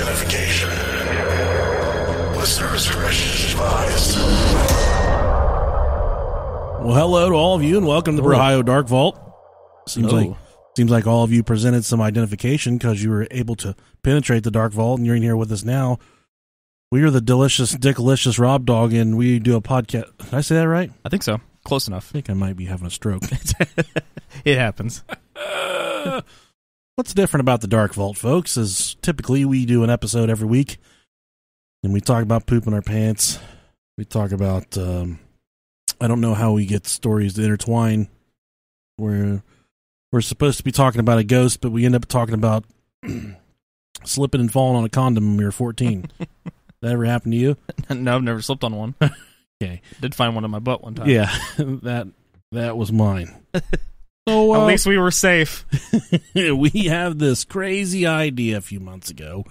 identification. Listeners' permission advised. Well, hello to all of you, and welcome to the Ohio Dark Vault. Seems like all of you presented some identification because you were able to penetrate the Dark Vault, and you're in here with us now. We are the Delicious Dickalicious Rob Dog, and we do a podcast. Did I say that right? I think so. Close enough. I think I might be having a stroke. It happens. What's different about the Dark Vault, folks, is typically we do an episode every week, and we talk about pooping our pants. We talk about, I don't know how we get stories to intertwine. We're supposed to be talking about a ghost, but we end up talking about slipping and falling on a condom when we were 14. That ever happened to you? No, I've never slipped on one. Okay. Did find one in my butt one time. Yeah, that was mine. So at least we were safe. We have this crazy idea a few months ago.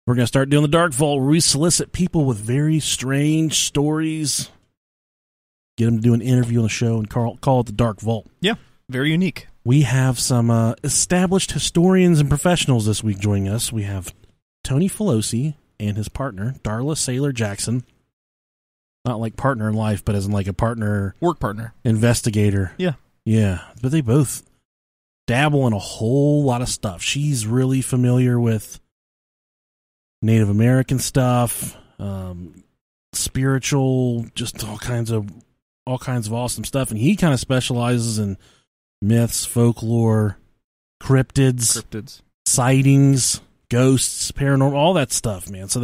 We're going to start doing the Dark Vault where we solicit people with very strange stories, get them to do an interview on the show, and call it the Dark Vault. Yeah, very unique. We have some established historians and professionals this week joining us. We have Tony Felosi and his partner, Darla Saylor Jackson. Not like partner in life, but as in like a partner. Work partner. Investigator. Yeah. Yeah, but they both dabble in a whole lot of stuff. She's really familiar with Native American stuff, spiritual, just all kinds of awesome stuff. And he kind of specializes in myths, folklore, cryptids, sightings, ghosts, paranormal, all that stuff, man. So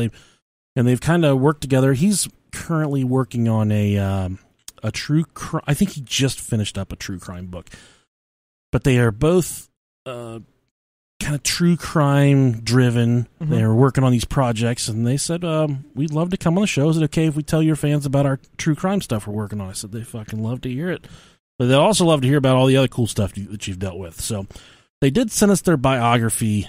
they've kind of worked together. He's currently working on a true crime. I think he just finished up a true crime book, but they are both kind of true crime driven. Mm-hmm. They're working on these projects, and they said, we'd love to come on the show. Is it okay if we tell your fans about our true crime stuff we're working on? I said, they fucking love to hear it, but they also love to hear about all the other cool stuff that you've dealt with. So they did send us their biography,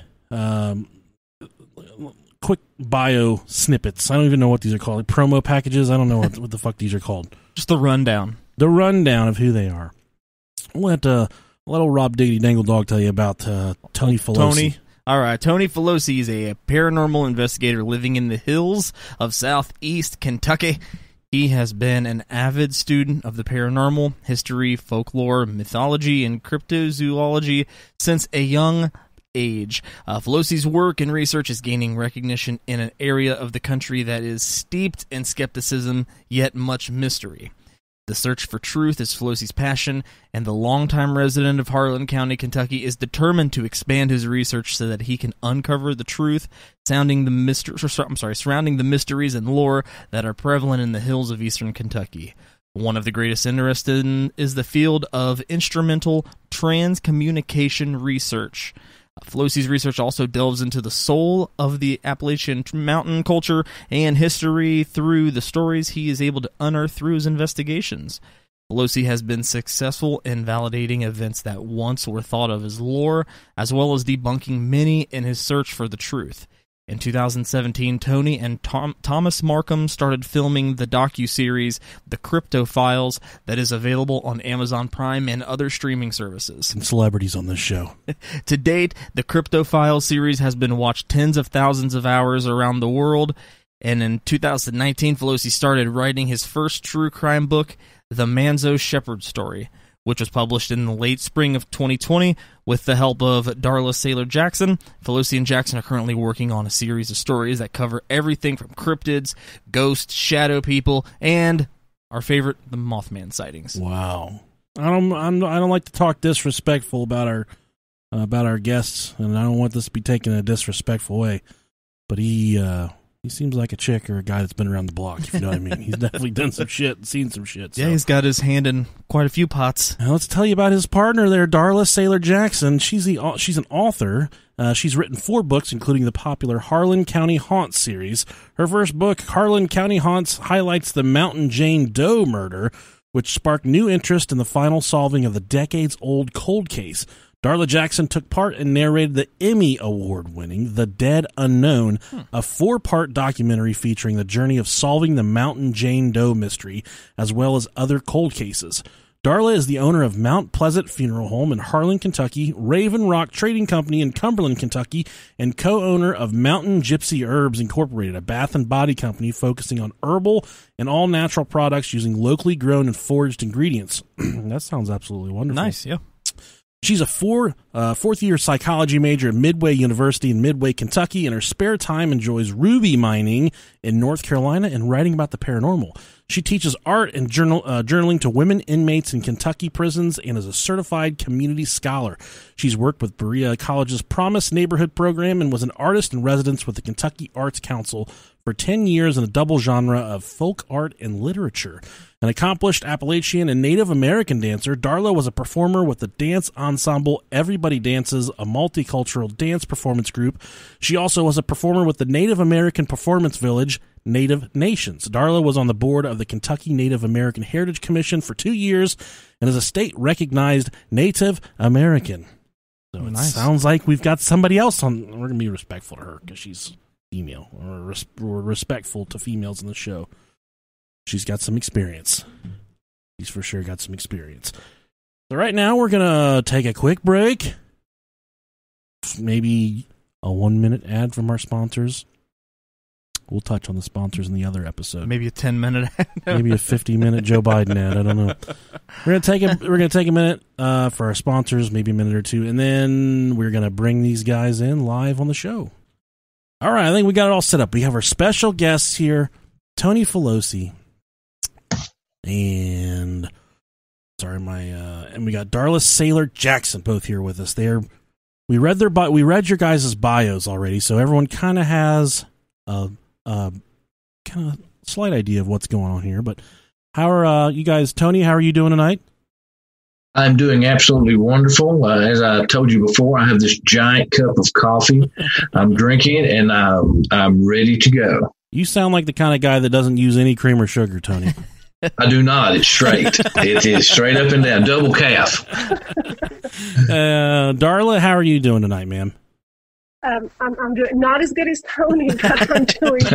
quick bio snippets. I don't even know what these are called. Like promo packages. I don't know what the fuck these are called. Just the rundown. The rundown of who they are. I'll let old Rob Diggity Dangle Dog tell you about Tony Felosi. Tony. All right. Tony Felosi is a paranormal investigator living in the hills of southeast Kentucky. He has been an avid student of the paranormal, history, folklore, mythology, and cryptozoology since a young age. Felosi's work and research is gaining recognition in an area of the country that is steeped in skepticism, yet much mystery. The search for truth is Felosi's passion, and the longtime resident of Harlan County, Kentucky, is determined to expand his research so that he can uncover the truth surrounding the mysteries and lore that are prevalent in the hills of eastern Kentucky. One of the greatest interests is the field of instrumental transcommunication research. Felosi's research also delves into the soul of the Appalachian mountain culture and history through the stories he is able to unearth through his investigations. Felosi has been successful in validating events that once were thought of as lore, as well as debunking many in his search for the truth. In 2017, Tony and Thomas Markham started filming the docuseries The Crypto Files that is available on Amazon Prime and other streaming services. Some celebrities on this show. To date, the Crypto Files series has been watched tens of thousands of hours around the world, and in 2019, Felosi started writing his first true crime book, The Manzo Shepherd Story, which was published in the late spring of 2020 with the help of Darla Saylor Jackson. Felosi and Jackson are currently working on a series of stories that cover everything from cryptids, ghosts, shadow people, and our favorite, the Mothman sightings. Wow. I don't like to talk disrespectful about our guests, and I don't want this to be taken in a disrespectful way, but he seems like a chick or a guy that's been around the block, if you know what I mean. He's definitely done some shit and seen some shit. So. Yeah, he's got his hand in quite a few pots. Now let's tell you about his partner there, Darla Saylor Jackson. She's an author. She's written 4 books, including the popular Harlan County Haunts series. Her first book, Harlan County Haunts, highlights the Mountain Jane Doe murder, which sparked new interest in the final solving of the decades-old cold case. Darla Jackson took part and narrated the Emmy Award-winning The Dead Unknown, a 4-part documentary featuring the journey of solving the Mountain Jane Doe mystery, as well as other cold cases. Darla is the owner of Mount Pleasant Funeral Home in Harlan, Kentucky, Raven Rock Trading Company in Cumberland, Kentucky, and co-owner of Mountain Gypsy Herbs Incorporated, a bath and body company focusing on herbal and all-natural products using locally grown and foraged ingredients. That sounds absolutely wonderful. Nice, yeah. She's a fourth-year psychology major at Midway University in Midway, Kentucky. In her spare time, enjoys ruby mining in North Carolina and writing about the paranormal. She teaches art and journaling to women inmates in Kentucky prisons and is a certified community scholar. She's worked with Berea College's Promise Neighborhood Program and was an artist in residence with the Kentucky Arts Council for 10 years in a double genre of folk art and literature. An accomplished Appalachian and Native American dancer, Darla was a performer with the dance ensemble Everybody Dances, a multicultural dance performance group. She also was a performer with the Native American performance village, Native Nations. Darla was on the board of the Kentucky Native American Heritage Commission for 2 years and is a state-recognized Native American. So it sounds like we've got somebody else on. We're going to be respectful to her because she's female, or respectful to females in the show. She's got some experience. She's for sure got some experience. So right now we're going to take a quick break. Maybe a 1-minute ad from our sponsors. We'll touch on the sponsors in the other episode. Maybe a 10-minute ad. Maybe a 50-minute Joe Biden ad. I don't know. We're gonna take a minute for our sponsors, maybe a minute or two, and then we're gonna bring these guys in live on the show. All right, I think we got it all set up. We have our special guests here, Tony Felosi, and we got Darla Saylor Jackson both here with us. We read your guys' bios already, so everyone kind of has a kind of slight idea of what's going on here. But how are you guys? Tony, how are you doing tonight? I'm doing absolutely wonderful. As I told you before, I have this giant cup of coffee. I'm drinking it, and I'm ready to go. You sound like the kind of guy that doesn't use any cream or sugar, Tony. I do not. It's straight. It is straight up and down, double calf. Darla, how are you doing tonight, ma'am? I'm doing not as good as Tony, but I'm doing great.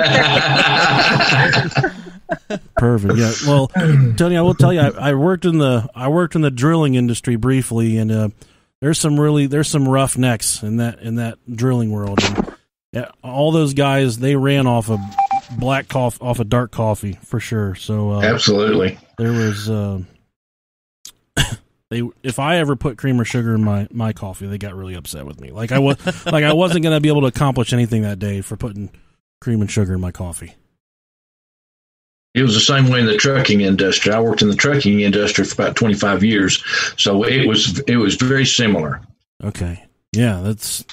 Perfect. Yeah. Well, Tony, I will tell you, I worked in the drilling industry briefly, and there's some rough necks in that drilling world. And all those guys, they ran off of black coffee, off of dark coffee for sure. So absolutely, there was. If I ever put cream or sugar in my coffee, they got really upset with me. I wasn't going to be able to accomplish anything that day for putting cream and sugar in my coffee. It was the same way in the trucking industry. I worked in the trucking industry for about 25 years, so it was very similar. Okay, yeah, that's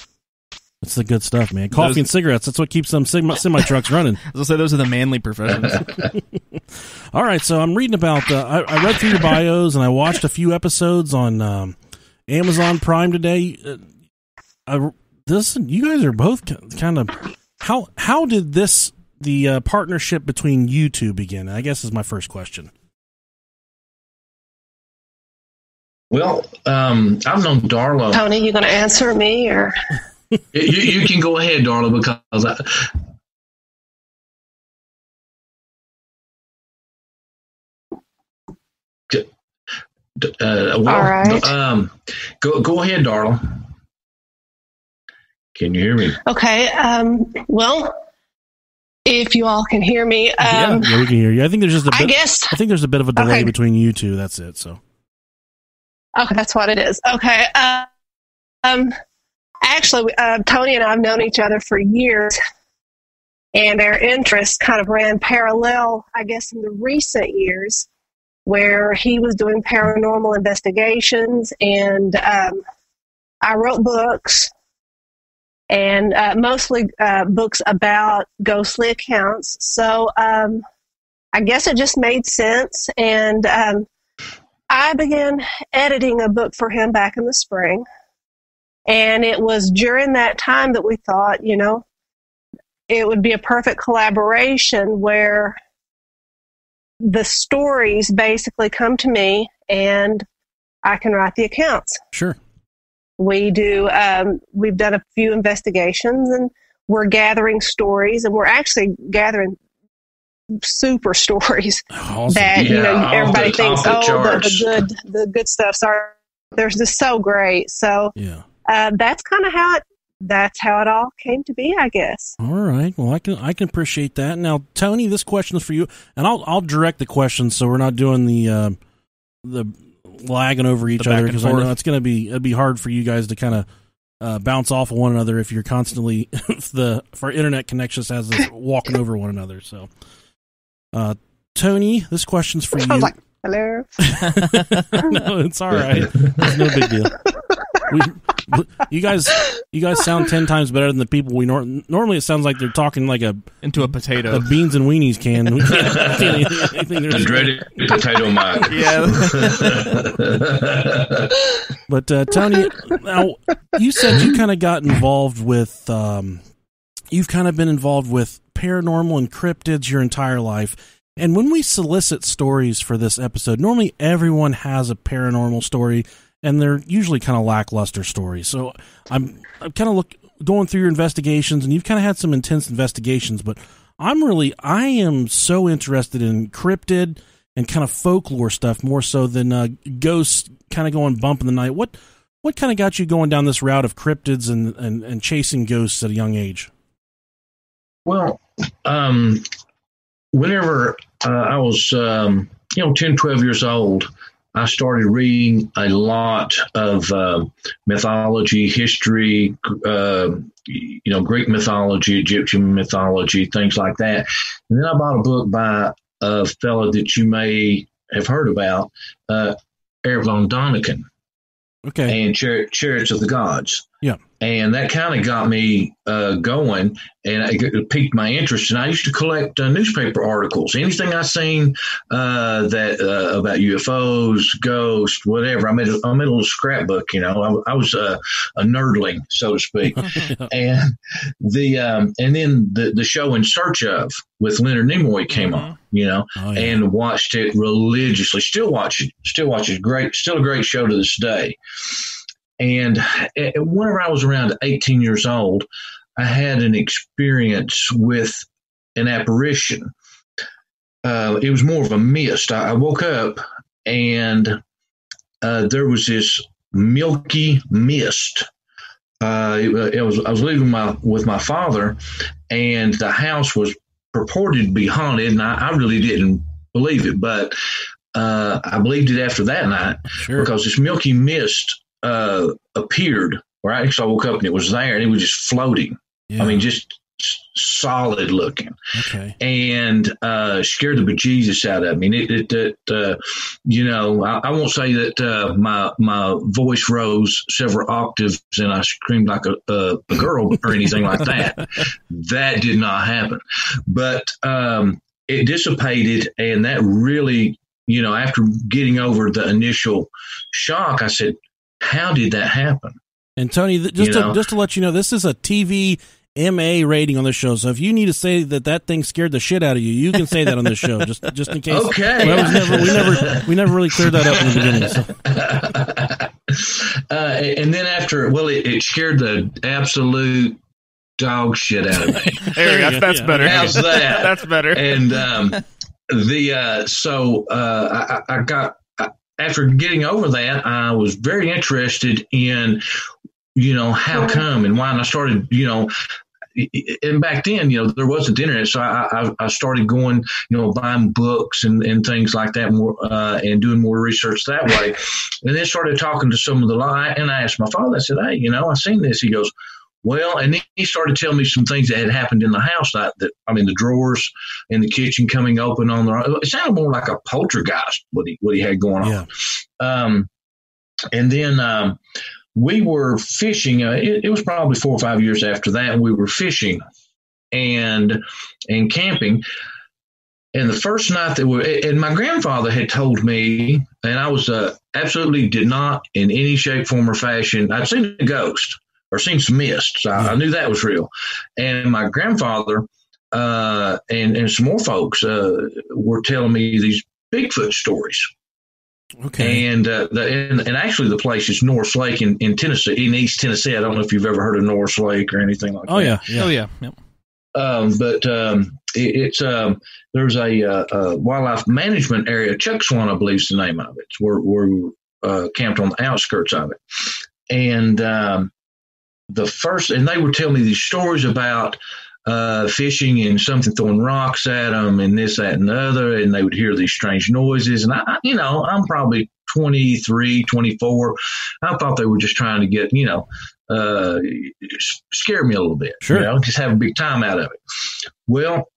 the good stuff, man. Coffee and cigarettes, that's what keeps them semi trucks running. I was going to say, those are the manly professions. All right, so I'm reading about, I read through your bios, and I watched a few episodes on Amazon Prime today. You guys are both kind of, how did the partnership between you two begin? I guess is my first question. Well, I've known Darla. Tony, you going to answer me or? You can go ahead, Darla, because all right. Go ahead, Darla. Can you hear me? Okay. Well, if you all can hear me, yeah, we can hear you. I think there's just I think there's a bit of a delay okay. between you two. That's it. So. Okay, that's what it is. Okay. Actually, Tony and I have known each other for years, and our interests kind of ran parallel, I guess, in the recent years, where he was doing paranormal investigations, and I wrote books, and mostly books about ghostly accounts. So I guess it just made sense, and I began editing a book for him back in the spring. And it was during that time that we thought, it would be a perfect collaboration where the stories basically come to me and I can write the accounts. Sure. We've done a few investigations and we're gathering stories, and we're actually gathering super stories Awesome. that everybody thinks, the the good stuffs are. They're just so great. So that's kind of how it all came to be, I guess. All right. Well, I can appreciate that. Now, Tony, this question is for you, and I'll direct the questions so we're not doing the lagging over each other, because I know it'd be hard for you guys to kind of bounce off of one another if you're constantly if our internet connections has us walking over one another. So, Tony, this question's for you. I was like, hello. No, it's all right. It's no big deal. You guys sound 10 times better than the people we normally. It sounds like they're talking like into a potato, a beans and weenies can. We can't anything. The dreaded potato mic. Yeah. But Tony, now you said you kind of got involved with. You've kind of been involved with paranormal and cryptids your entire life. And when we solicit stories for this episode, normally everyone has a paranormal story, and they're usually kind of lackluster stories. So I'm kind of going through your investigations, and you've kind of had some intense investigations, but I am so interested in cryptid and kind of folklore stuff more so than ghosts kind of going bump in the night. What kind of got you going down this route of cryptids and chasing ghosts at a young age? Well, whenever I was, 10, 12 years old, I started reading a lot of mythology, history, Greek mythology, Egyptian mythology, things like that. And then I bought a book by a fellow that you may have heard about, Eric von Däniken. Okay. And Chariots of the Gods. Yeah. And that kind of got me going, and it piqued my interest. And I used to collect newspaper articles, anything I seen that about UFOs, ghosts, whatever. I made a little scrapbook. I was a nerdling, so to speak. And then the show In Search Of with Leonard Nimoy came on. And watched it religiously. Still watch it. Still a great show to this day. And whenever I was around 18 years old, I had an experience with an apparition. It was more of a mist. I woke up and there was this milky mist. I was living with my father, and the house was purported to be haunted, and I really didn't believe it, but I believed it after that night. Sure. Because this milky mist appeared, right? So I woke up and it was there, and it was just floating. Yeah. I mean, just solid looking. Okay. And scared the bejesus out of me. I won't say that my voice rose several octaves and I screamed like a girl or anything like that. That did not happen. But it dissipated, and that really, after getting over the initial shock, I said, how did that happen? And Tony, just to let you know, this is a TV MA rating on the show. So if you need to say that thing scared the shit out of you, you can say that on this show, just in case. Okay. We never really cleared that up in the beginning. So. And then after, it scared the absolute dog shit out of me. There, that's better. How's that? That's better. And I got. After getting over that, I was very interested in, how come and why. And I started, and back then, there wasn't the internet. So I started going, buying books and things like that more, and doing more research that way. And then started talking to some of and I asked my father, I said, hey, I seen this. He goes, well, and then he started telling me some things that had happened in the house, the drawers in the kitchen coming open on it sounded more like a poltergeist, what he had going on. Yeah. And then we were fishing. It was probably 4 or 5 years after that, and we were fishing and camping. And the first night and my grandfather had told me, and I was absolutely did not in any shape, form, or fashion. I'd seen a ghost or seen some mist. So I knew that was real. And my grandfather and some more folks were telling me these Bigfoot stories. Okay. And actually the place is North Lake in Tennessee, in East Tennessee. I don't know if you've ever heard of North Lake or anything like that. Oh, yeah. Oh, yeah. Yep. It's there's a wildlife management area. Chuckswan, I believe, is the name of it. We're camped on the outskirts of it, and they would tell me these stories about fishing and something throwing rocks at them and this, that, and the other, and they would hear these strange noises. And I'm probably 23, 24. I thought they were just trying to get, scare me a little bit. Sure. Just have a big time out of it. Well,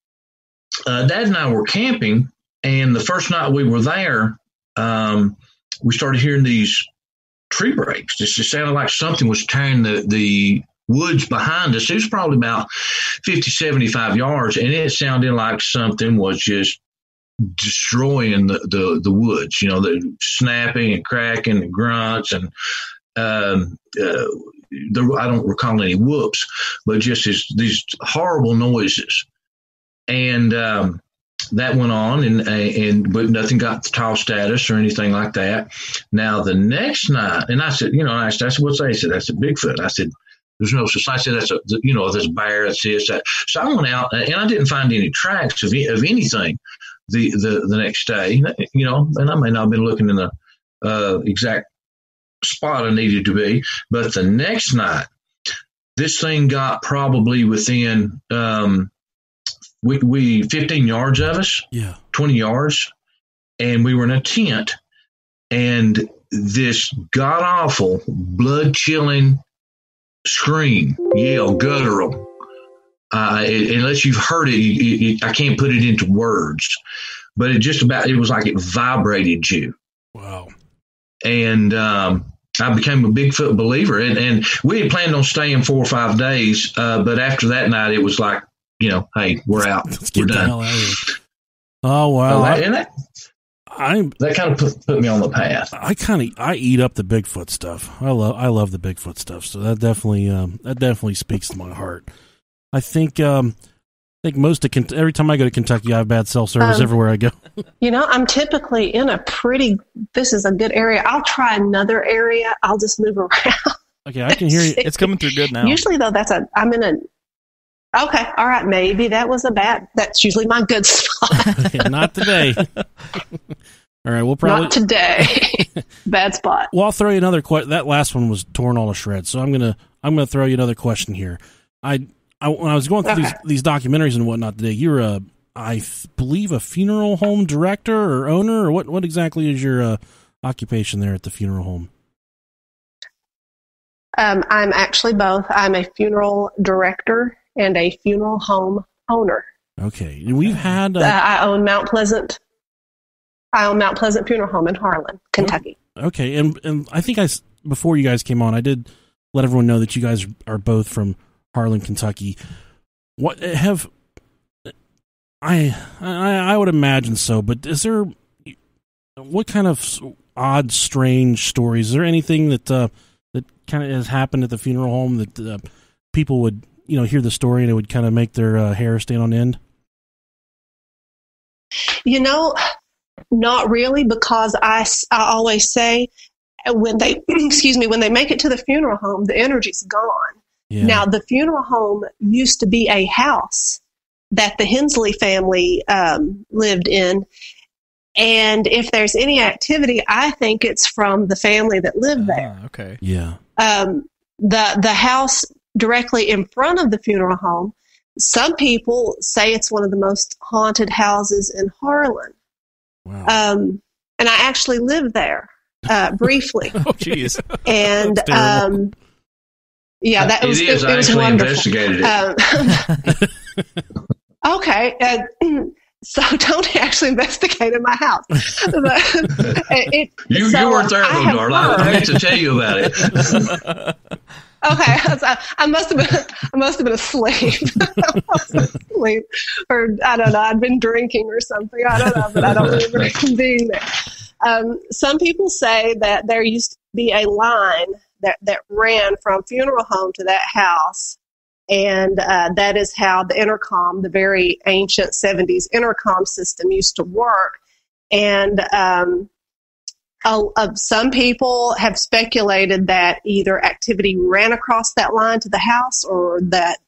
Dad and I were camping, and the first night we were there, we started hearing these tree breaks. It just sounded like something was tearing the woods behind us. It was probably about 50, 75 yards, and it sounded like something was just destroying the woods, the snapping and cracking and grunts, and I don't recall any whoops, but just these horrible noises. And that went on, but nothing got tossed at us or anything like that. Now, the next night, and I said, I said, what's that? He said, that's a Bigfoot. I said, there's no such. I said, that's there's a bear, that's this, that. So I went out, and I didn't find any tracks of anything the next day, and I may not have been looking in the exact spot I needed to be. But the next night, this thing got probably within we 15 yards of us, 20 yards, and we were in a tent, and this god-awful, blood-chilling scream, yell, guttural. Unless you've heard it, I can't put it into words, but it was like it vibrated you. Wow. And I became a Bigfoot believer, and we had planned on staying 4 or 5 days, but after that night, it was like, hey, we're out. Let's we're get done. the hell out of here. Oh, wow. That kind of put me on the path. I eat up the Bigfoot stuff. I love the Bigfoot stuff. So that definitely speaks to my heart. I think most of every time I go to Kentucky, I have bad cell service everywhere I go. I'm typically in this is a good area. I'll try another area. I'll just move around. Okay, I can hear you. It's coming through good now. Usually though, okay, all right, maybe that's usually my good spot. Not today. All right, we'll probably not today. Bad spot. Well, I'll throw you another question. That last one was torn all to shreds, so I'm gonna throw you another question here. When I was going through these documentaries and whatnot today, you're I believe a funeral home director or owner, or what exactly is your occupation there at the funeral home? I'm actually both. I'm a funeral director and a funeral home owner. Okay, we've had I own Mount Pleasant Funeral Home in Harlan, Kentucky. Okay, and I think before you guys came on, I did let everyone know that you guys are both from Harlan, Kentucky. What have I would imagine so, but is there what kind of odd, strange stories? Is there anything that kind of has happened at the funeral home that people would hear the story and it would kind of make their hair stand on end? Not really, because I always say when they when they make it to the funeral home, the energy's gone. Yeah. Now, the funeral home used to be a house that the Hensley family lived in, and if there's any activity, I think it's from the family that lived there. Okay. Yeah. The house directly in front of the funeral home, some people say it's one of the most haunted houses in Harlan. Wow. And I actually lived there briefly. Oh, jeez. And it was wonderful. Investigated it. Okay. So don't actually investigate in my house. You weren't there, Darla. I need to tell you about it. Okay, I must have been asleep. Or I don't know. I'd been drinking or something. I don't know, but I don't remember being there. Some people say that there used to be a line that ran from funeral home to that house, and that is how the intercom, the very ancient 70s intercom system, used to work. And some people have speculated that either activity ran across that line to the house, or that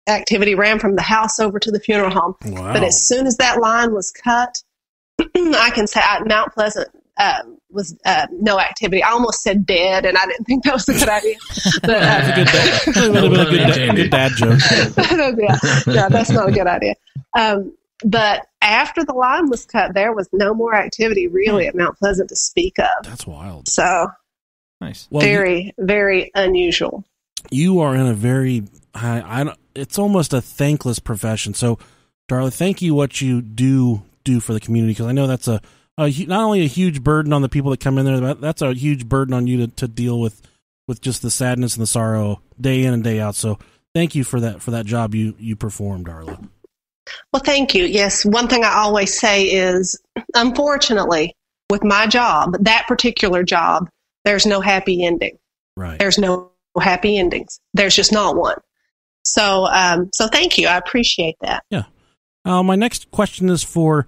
activity ran from the house over to the funeral home. Wow. But as soon as that line was cut, I can say Mount Pleasant was no activity. I almost said dead, and I didn't think that was a good idea. But, good dad joke. yeah, that's not a good idea. But after the line was cut, there was no more activity really at Mount Pleasant to speak of. That's wild. So Nice. Well, very, very unusual. You are in a very it's almost a thankless profession. So, Darla, thank you what you do for the community, because I know that's not only a huge burden on the people that come in there, but that's a huge burden on you to deal with just the sadness and the sorrow day in and day out. So, thank you for that job you perform, Darla. Well, thank you. Yes, one thing I always say is, unfortunately, with my job, that particular job, there's no happy ending. Right. There's no happy endings. There's just not one. So thank you. I appreciate that. Yeah. My next question is for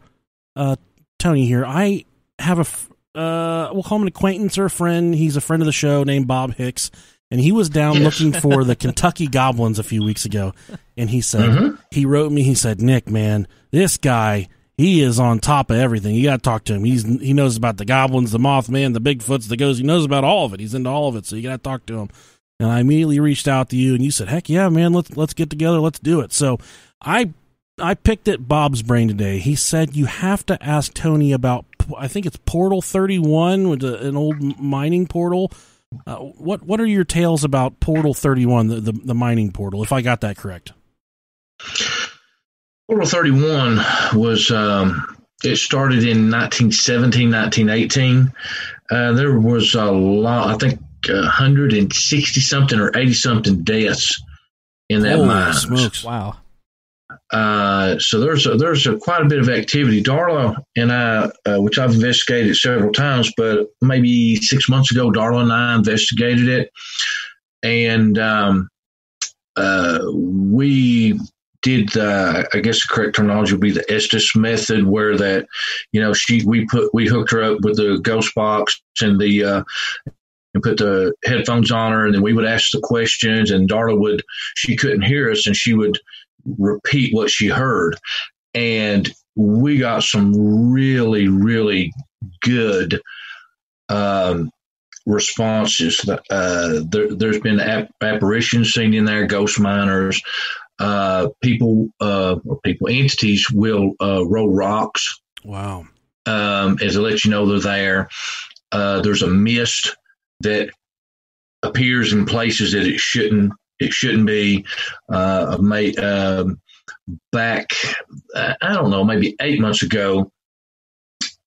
Tony here. I have we'll call him an acquaintance or a friend. He's a friend of the show named Bob Hicks, and he was down looking for the Kentucky Goblins a few weeks ago. And he said, he wrote me, he said, Nick, man, this guy, he is on top of everything. You got to talk to him. He knows about the goblins, the Mothman, the Bigfoots, the ghosts. He knows about all of it. He's into all of it. So you got to talk to him. And I immediately reached out to you, and you said, heck yeah, man, let's get together. Let's do it. So I picked at Bob's brain today. He said you have to ask Tony about, I think it's Portal 31, with an old mining portal. What are your tales about Portal 31, the mining portal, if I got that correct? Portal 31 was, it started in 1917, 1918. There was a lot, I think 160 something or 80 something deaths in that mine. Smokes. Wow. So there's quite a bit of activity. Darla and I, which I've investigated several times, but maybe 6 months ago, Darla and I investigated it, and we did. I guess the correct terminology would be the Estes method, where that we hooked her up with the ghost box and and put the headphones on her, and then we would ask the questions, and Darla she couldn't hear us, and she would repeat what she heard, and we got some really, really good responses. There's been apparitions seen in there, ghost miners, entities will roll rocks. Wow. As to let you know they're there. There's a mist that appears in places that it shouldn't be. Back, I don't know, maybe 8 months ago,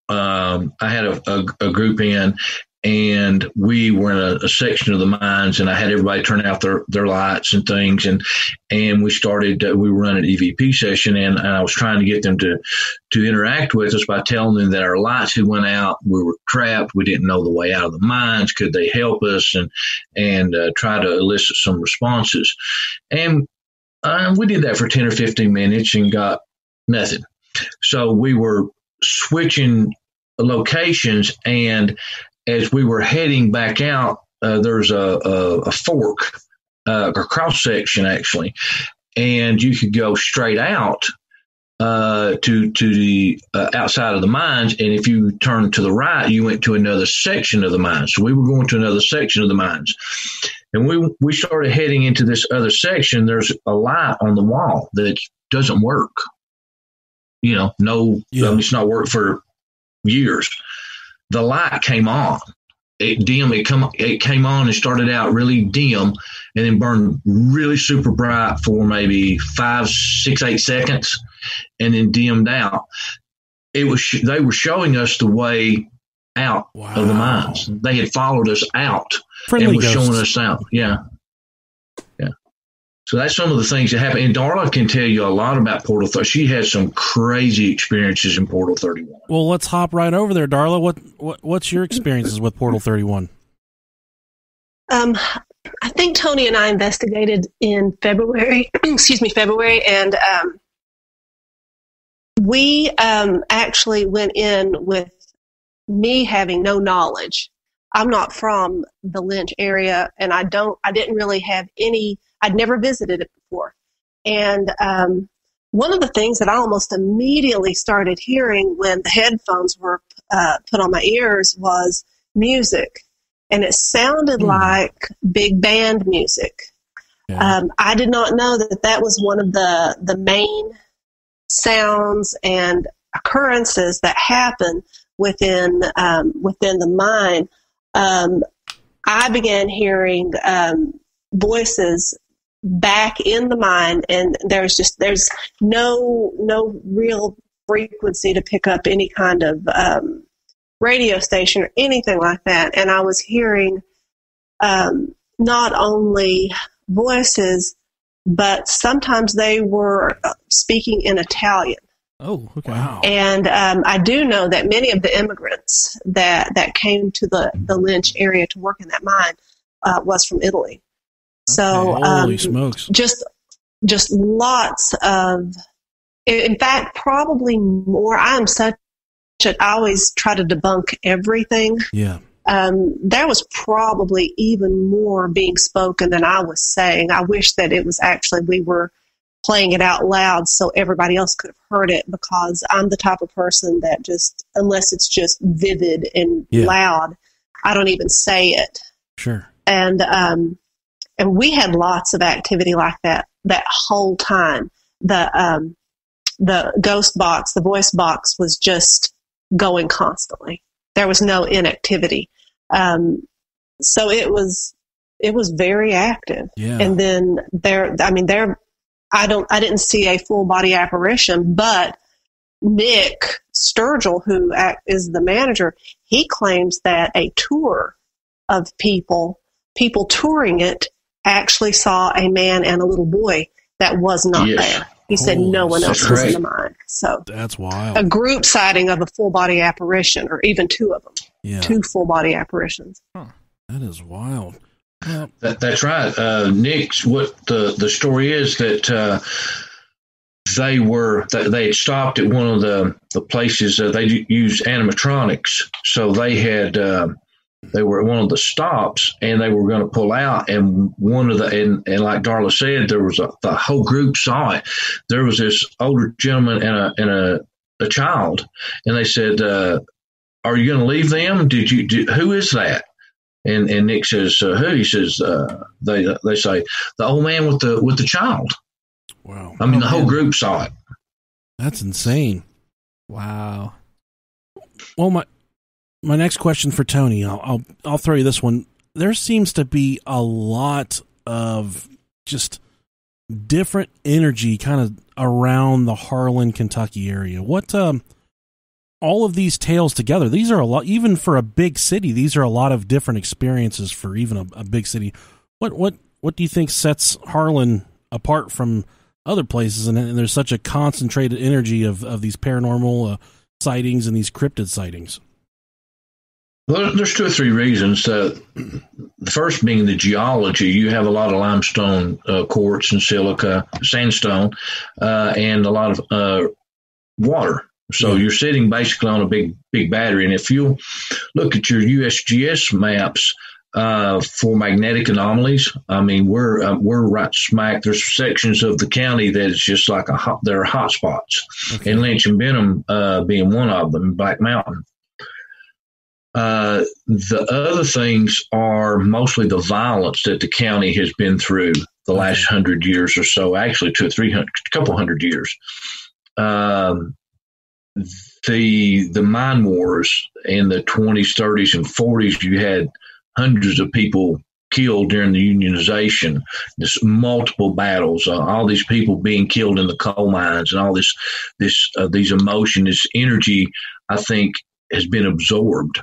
I had a group in, and we were in a section of the mines, and I had everybody turn out their lights and things, and we started, we were running an EVP session, and I was trying to get them to interact with us by telling them that our lights had went out, we were trapped, we didn't know the way out of the mines, could they help us, and try to elicit some responses. And we did that for 10 or 15 minutes and got nothing. So we were switching locations, and as we were heading back out, there's a fork, a cross section actually, and you could go straight out to the outside of the mines, and if you turned to the right, you went to another section of the mines. So we were going to another section of the mines, and we started heading into this other section. There's a light on the wall that doesn't work. It's not worked for years. The light came on. It came on and started out really dim, and then burned really super bright for maybe 5, 6, 8 seconds, and then dimmed out. They were showing us the way out of the mines. They had followed us out and were showing us out. Yeah. So that's some of the things that happen. And Darla can tell you a lot about Portal 31. She has some crazy experiences in Portal 31. Well, let's hop right over there, Darla. What's your experiences with Portal 31? I think Tony and I investigated in February, and we actually went in with me having no knowledge. I'm not from the Lynch area, and I didn't really have any. I'd never visited it before. And one of the things that I almost immediately started hearing when the headphones were put on my ears was music. And it sounded like big band music. Yeah. I did not know that was one of the main sounds and occurrences that happen within the mind. I began hearing voices back in the mind, and there's no real frequency to pick up any kind of radio station or anything like that. And I was hearing not only voices, but sometimes they were speaking in Italian. Oh, okay. Wow. And I do know that many of the immigrants that came to the Lynch area to work in that mine was from Italy. So holy smokes. Just lots of, in fact, probably more. I always try to debunk everything. Yeah. There was probably even more being spoken than I was saying. I wish that it was actually, we were playing it out loud so everybody else could have heard it, because I'm the type of person that just, unless it's just vivid and loud, I don't even say it. Sure. And we had lots of activity like that whole time. The ghost box, the voice box was just going constantly. There was no inactivity. So it was very active. Yeah. And then I didn't see a full body apparition, but Nick Sturgill, who is the manager, he claims that a tour of people touring it actually saw a man and a little boy that was not there. He said no one else was in the mine. So that's wild. A group sighting of a full body apparition, or even two of them. Yeah. 2 full body apparitions. Huh. That is wild. Well, that's right. Nick's, what the story is that they had stopped at one of the places they use animatronics. So they were at one of the stops, and they were going to pull out, and one of and like Darla said, there was the whole group saw it. There was this older gentleman and a child, and they said, "Are you going to leave them? Who is that?" And Nick says, "Who?" He says, "They say the old man with the child." Wow! I mean, the whole group saw it. That's insane. Wow. Well, my next question for Tony, I'll throw you this one. There seems to be a lot of just different energy kind of around the Harlan, Kentucky area. What all of these tales together, these are a lot, even for a big city, these are a lot of different experiences for even a big city. What do you think sets Harlan apart from other places? And there's such a concentrated energy of these paranormal sightings and these cryptid sightings. Well, there's 2 or 3 reasons. The first being the geology. You have a lot of limestone, quartz and silica, sandstone, and a lot of water. So you're sitting basically on a big battery. And if you look at your USGS maps for magnetic anomalies, I mean, we're right smack. There's sections of the county that is just like there are hot spots, and Lynch and Benham being one of them, Black Mountain. The other things are mostly the violence that the county has been through the last 100 years or so, actually 200 or 300, a couple hundred years. The mine wars in the 20s, 30s, and 40s, you had hundreds of people killed during the unionization. There's multiple battles, all these people being killed in the coal mines, and all these emotions, this energy, I think, has been absorbed.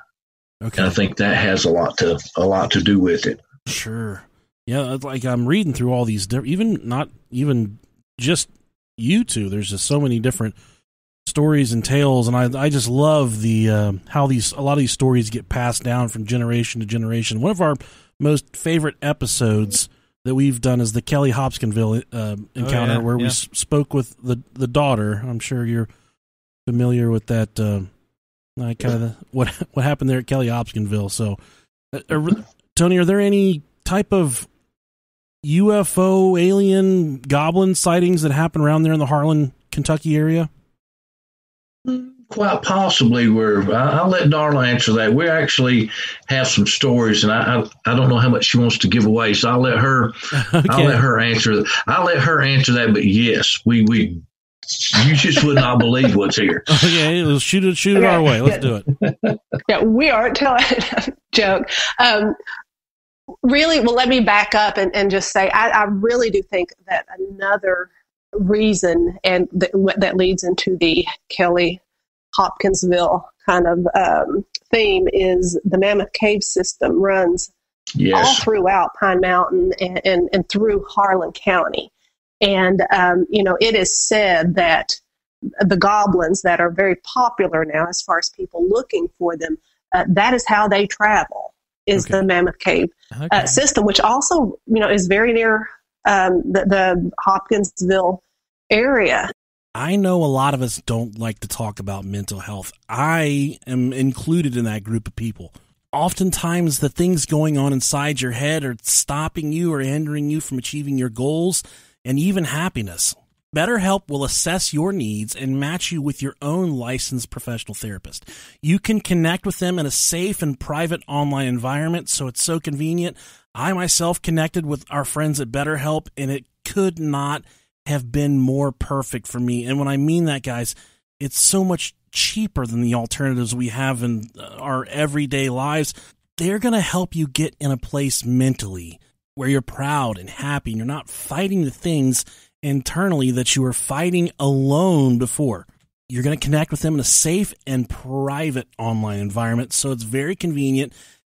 Okay. And I think that has a lot to do with it. Sure. Yeah, it's like I'm reading through all these not even just you two. There's just so many different stories and tales, and I just love the how a lot of these stories get passed down from generation to generation. One of our most favorite episodes that we've done is the Kelly Hopkinsville encounter, where we spoke with the daughter. I'm sure you're familiar with that. Kind of what happened there at Kelly Hopkinsville. So, Tony, are there any type of UFO, alien, goblin sightings that happen around there in the Harlan, Kentucky area? Quite possibly. I'll let Darla answer that. We actually have some stories, and I don't know how much she wants to give away, so I'll let her. Okay. I'll let her answer. I'll let her answer that. But yes, we. You just would not believe what's here. Okay, let's shoot it our way. Let's do it. Yeah, we aren't telling a joke. Really, well, let me back up and just say I really do think that another reason and that leads into the Kelly Hopkinsville kind of theme is the Mammoth Cave system runs all throughout Pine Mountain and through Harlan County. And, it is said that the goblins that are very popular now as far as people looking for them, that is how they travel, is the Mammoth Cave system, which also, is very near the Hopkinsville area. I know a lot of us don't like to talk about mental health. I am included in that group of people. Oftentimes, the things going on inside your head are stopping you or hindering you from achieving your goals and even happiness. BetterHelp will assess your needs and match you with your own licensed professional therapist. You can connect with them in a safe and private online environment, so it's so convenient. I myself connected with our friends at BetterHelp, and it could not have been more perfect for me. And when I mean that, guys, it's so much cheaper than the alternatives we have in our everyday lives. They're going to help you get in a place mentally where you're proud and happy and you're not fighting the things internally that you were fighting alone before. You're going to connect with them in a safe and private online environment, so it's very convenient,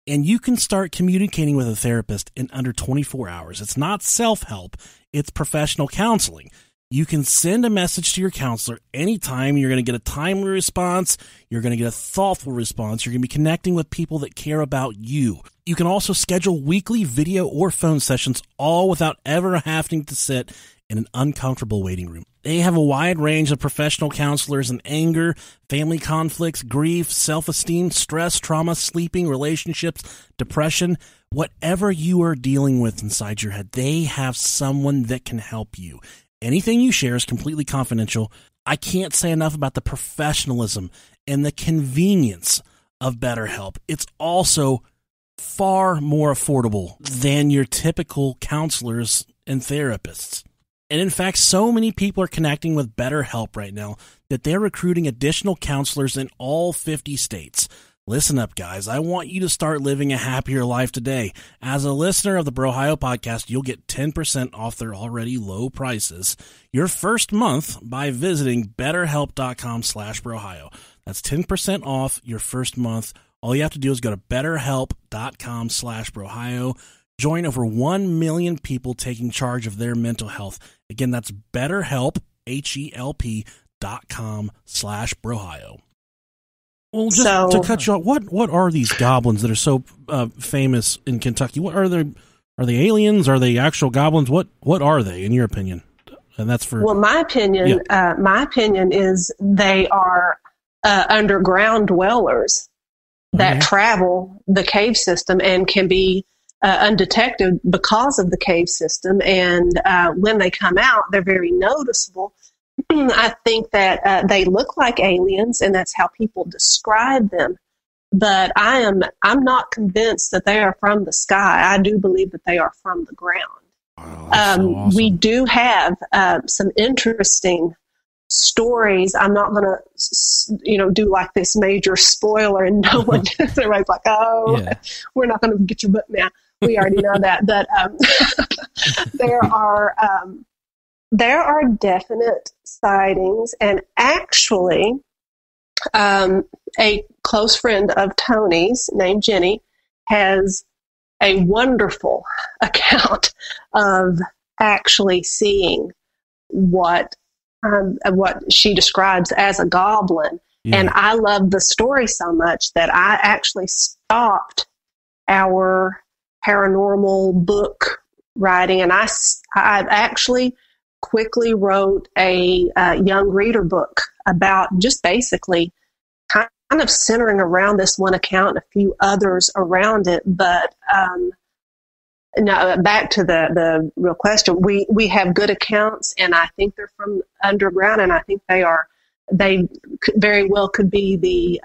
and you can start communicating with a therapist in under 24 hours. It's not self-help, it's professional counseling. You can send a message to your counselor anytime. You're going to get a timely response. You're going to get a thoughtful response. You're going to be connecting with people that care about you. You can also schedule weekly video or phone sessions, all without ever having to sit in an uncomfortable waiting room. They have a wide range of professional counselors in anger, family conflicts, grief, self-esteem, stress, trauma, sleeping, relationships, depression. Whatever you are dealing with inside your head, they have someone that can help you. Anything you share is completely confidential. I can't say enough about the professionalism and the convenience of BetterHelp. It's also far more affordable than your typical counselors and therapists. And in fact, so many people are connecting with BetterHelp right now that they're recruiting additional counselors in all 50 states. Listen up, guys. I want you to start living a happier life today. As a listener of the Brohio podcast, you'll get 10% off their already low prices your first month by visiting betterhelp.com/Brohio. That's 10% off your first month. All you have to do is go to betterhelp.com/Brohio. Join over 1 million people taking charge of their mental health. Again, that's betterhelp, HELP.com/Brohio. Well, just to cut you off, what are these goblins that are so famous in Kentucky? What are they? Are they aliens? Are they actual goblins? What are they, in your opinion? And that's for my opinion. Yeah. My opinion is they are underground dwellers that travel the cave system and can be undetected because of the cave system. And when they come out, they're very noticeable. I think that they look like aliens, and that's how people describe them. But I'm not convinced that they are from the sky. I do believe that they are from the ground. Wow, that's so awesome. We do have some interesting stories. I'm not going to, do like this major spoiler, and no one, everybody's like, we're not going to get your book now. We already know that. But there are definite sightings, and actually, a close friend of Tony's named Jenny has a wonderful account of actually seeing what she describes as a goblin. Yeah. And I love the story so much that I actually stopped our paranormal book writing, and I actually quickly wrote a young reader book about just basically kind of centering around this one account and a few others around it. But No, back to the real question. We have good accounts, and I think they're from underground, and I think they very well could be the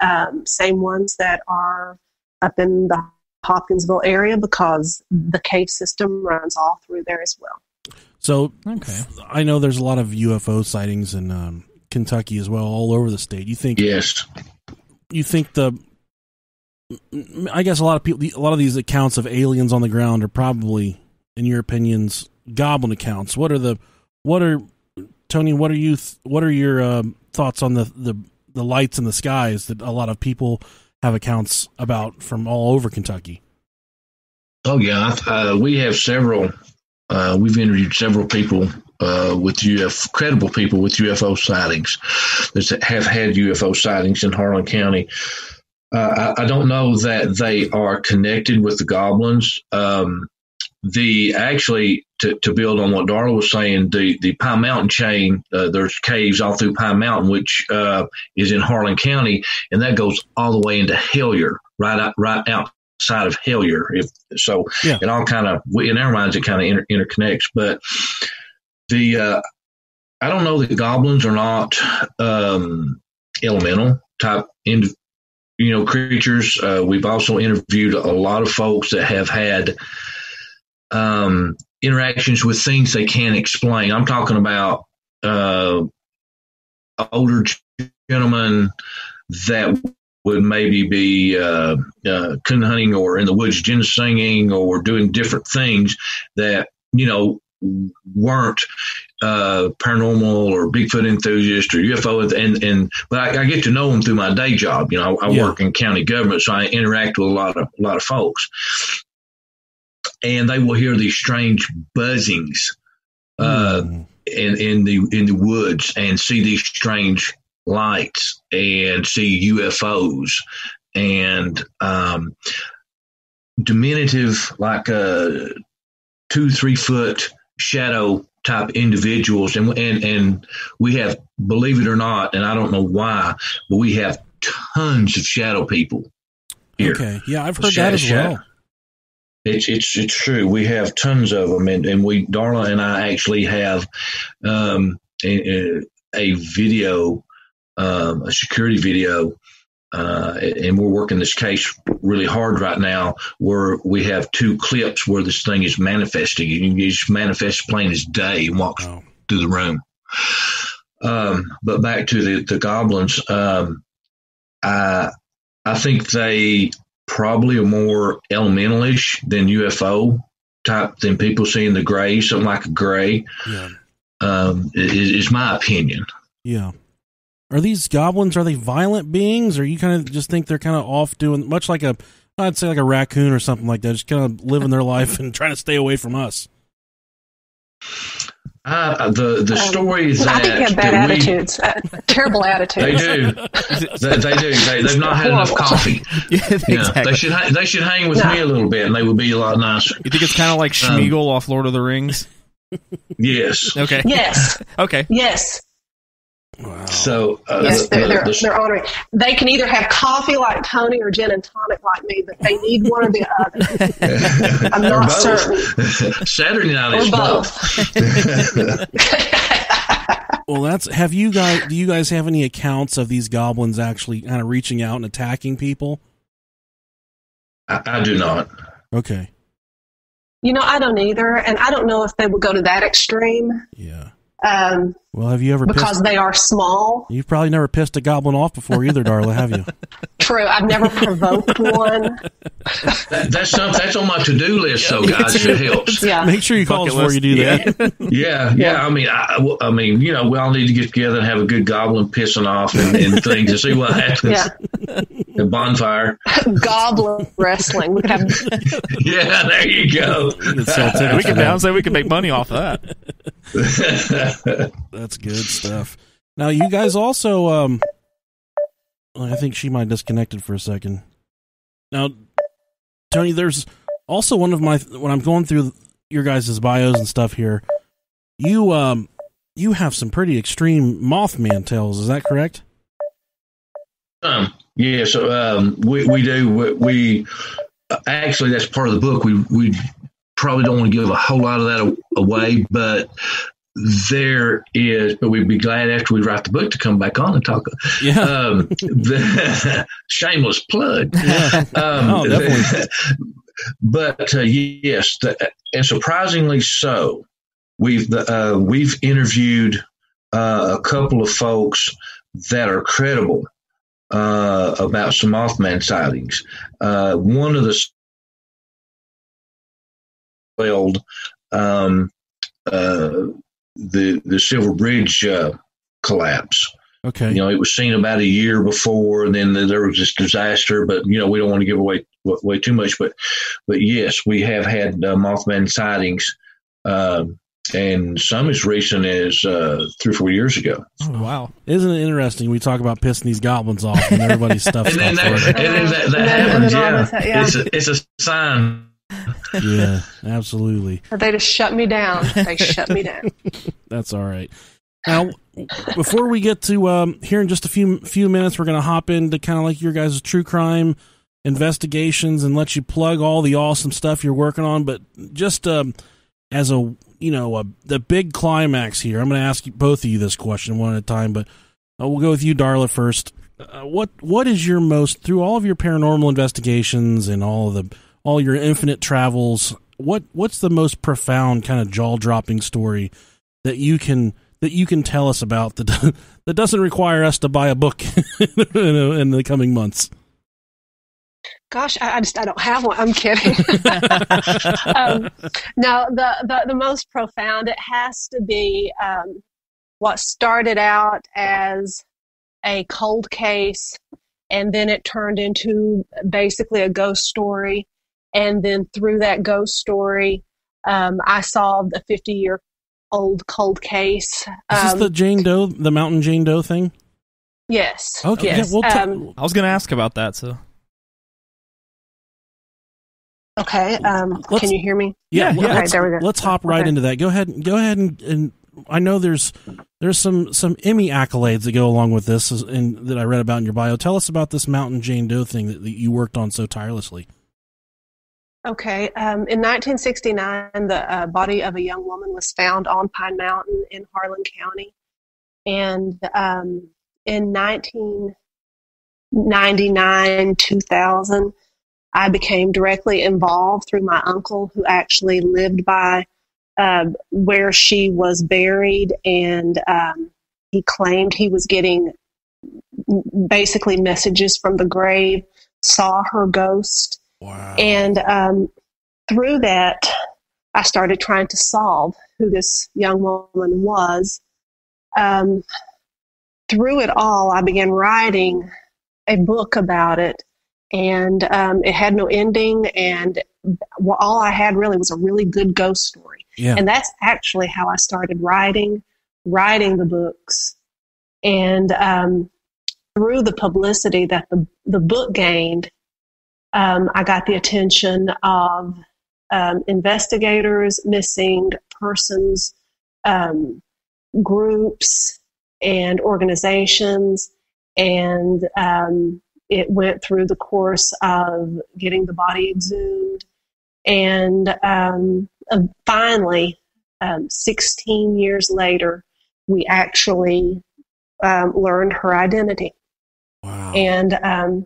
same ones that are up in the Hopkinsville area, because the cave system runs all through there as well. So I know there's a lot of UFO sightings in Kentucky as well, all over the state. You think? Yes. You think I guess a lot of these accounts of aliens on the ground are probably, in your opinions, goblin accounts. Tony? What are your thoughts on the lights in the skies that a lot of people have accounts about from all over Kentucky? Oh yeah, we have several. We've interviewed several people with credible people with UFO sightings that have had UFO sightings in Harlan County. I don't know that they are connected with the goblins. To build on what Darla was saying, the Pine Mountain chain, there's caves all through Pine Mountain, which is in Harlan County, and that goes all the way into Hellier, right outside of Hellier. It all kind of, in our minds, it kind of interconnects. But I don't know that goblins are not elemental type creatures. We've also interviewed a lot of folks that have had interactions with things they can't explain. I'm talking about older gentlemen that would maybe be coon hunting or in the woods ginsenging or doing different things that, weren't paranormal or Bigfoot enthusiasts or UFO, but I get to know them through my day job. I work in county government, so I interact with a lot of folks, and they will hear these strange buzzings in the woods and see these strange lights and see UFOs and diminutive, like 2-3 foot shadow type individuals, and we have, believe it or not, and I don't know why, but we have tons of shadow people here. Okay, yeah, I've heard that as well. It's true. We have tons of them, and Darla and I actually have a video, a security video, and we're working this case really hard right now, where we have 2 clips where this thing is manifesting. You just manifest plain as day and walk through the room. But back to the goblins, I think they probably are more elementalish than UFO type, than people seeing the gray, something like a gray. Yeah. Is my opinion. Yeah. Are these goblins, are they violent beings, or you kind of just think they're kind of off doing, much like I'd say like a raccoon or something like that, just kind of living their life and trying to stay away from us? The stories that I think they have bad attitudes, terrible attitudes. They do. They do. They've not had enough coffee. Yeah, exactly. They should hang with me a little bit, and they would be a lot nicer. You think it's kind of like Schmeagol off Lord of the Rings? Yes. Okay. Yes. Okay. Yes. Wow. So yes, they're honoring. They can either have coffee like Tony or gin and tonic like me, but they need one or the other. I'm not certain. Saturday night is both. Well, do you guys have any accounts of these goblins actually kind of reaching out and attacking people? I do not. Okay. I don't either, and I don't know if they would go to that extreme. Yeah. Well, have you ever because they are small? You've probably never pissed a goblin off before either, Darla, have you? True. I've never provoked one. That's on my to-do list, so guys, it helps. Yeah. Make sure you call us before you do that. Yeah. I mean, we all need to get together and have a good goblin pissing off and things and see what happens. Yeah. A bonfire. Goblin wrestling. We could have. Yeah, there you go. We can now say we can make money off of that. That's good stuff. Now, you guys also, I think she might have disconnected for a second. Now, Tony, there's also when I'm going through your guys' bios and stuff here, you have some pretty extreme Mothman tales. Is that correct? Yeah. So we do. We actually, that's part of the book. We probably don't want to give a whole lot of that away, but we'd be glad after we write the book to come back on and talk. Yeah. Shameless plug. Yeah. Definitely. But yes, and surprisingly so, we've interviewed a couple of folks that are credible about some Mothman sightings. One of the the Silver Bridge collapse. Okay. It was seen about a year before, and then there was this disaster. But we don't want to give away too much. But yes, we have had Mothman sightings, and some as recent as 3 or 4 years ago. Oh, wow! Isn't it interesting? We talk about pissing these goblins off, and everybody's stuff. And then that happens. Yeah, it's a sign. Yeah, absolutely. They just shut me down. They shut me down. That's all right. Now, before we get to here in just a few minutes, we're going to hop into kind of like your guys' true crime investigations and let you plug all the awesome stuff you're working on. But just as the big climax here, I'm going to ask both of you this question one at a time. But we'll go with you, Darla, first. What is your most, through all of your paranormal investigations and all your infinite travels, what's the most profound kind of jaw-dropping story that you can tell us about that doesn't require us to buy a book in the coming months? Gosh, I don't have one. I'm kidding. No, the most profound, it has to be what started out as a cold case, and then it turned into basically a ghost story. And then through that ghost story, I solved a 50-year-old cold case. Is this the Jane Doe, the Mountain Jane Doe thing? Yes. Okay. Yes. Yeah, I was going to ask about that. So. Okay. Can you hear me? Yeah. Okay, there we go. Let's hop right into that. Go ahead and I know there's some Emmy accolades that go along with this, and that I read about in your bio. Tell us about this Mountain Jane Doe thing that you worked on so tirelessly. Okay. In 1969, the body of a young woman was found on Pine Mountain in Harlan County. And in 1999, 2000, I became directly involved through my uncle, who actually lived by where she was buried. And he claimed he was getting basically messages from the grave, saw her ghost. Wow. And through that, I started trying to solve who this young woman was. Through it all, I began writing a book about it, and it had no ending, and all I had really was a really good ghost story. Yeah. And that's actually how I started writing the books. And through the publicity that the book gained, I got the attention of investigators, missing persons, groups, and organizations. And it went through the course of getting the body exhumed. And finally, 16 years later, we actually learned her identity. Wow. And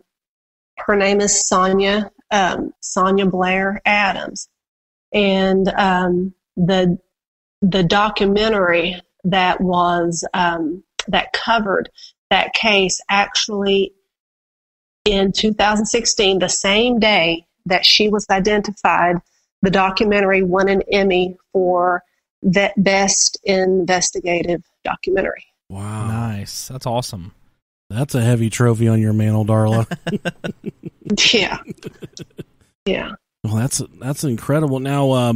her name is Sonia Blair Adams. And the documentary that was that covered that case, actually in 2016, the same day that she was identified, the documentary won an Emmy for the Best Investigative Documentary. Wow. Nice. That's awesome. That's a heavy trophy on your mantle, Darla. Yeah. Yeah. Well, that's incredible. Now,